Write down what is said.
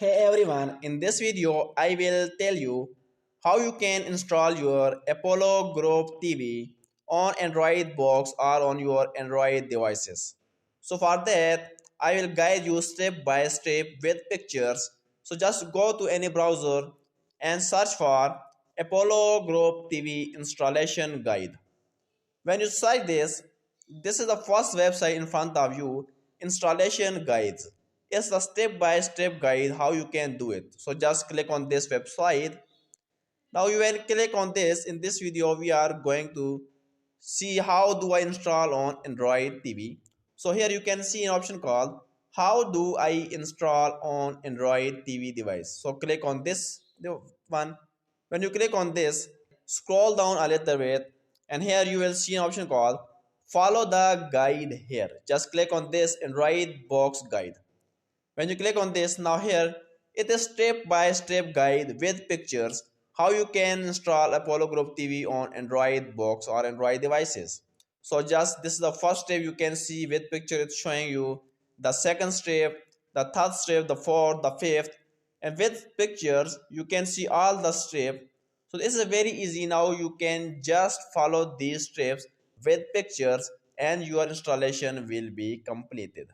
Hey everyone, in this video I will tell you how you can install your Apollo Group TV on Android box or on your Android devices. So for that I will guide you step by step with pictures. So just go to any browser and search for Apollo Group TV installation guide. When you search this is the first website in front of you, installation guides. It's the step-by-step guide how you can do it. So just click on this website. Now you will click on this. In this video, we are going to see how do I install on Android TV. So here you can see an option called how do I install on Android TV device. So click on this one. When you click on this, scroll down a little bit and here you will see an option called follow the guide here. Just click on this Android box guide. When you click on this, now here it is step by step guide with pictures how you can install Apollo Group TV on Android box or Android devices. So just this is the first step you can see with picture, it's showing you the second step, the third step, the fourth, the fifth, and with pictures you can see all the steps. So this is very easy. Now you can just follow these steps with pictures and your installation will be completed.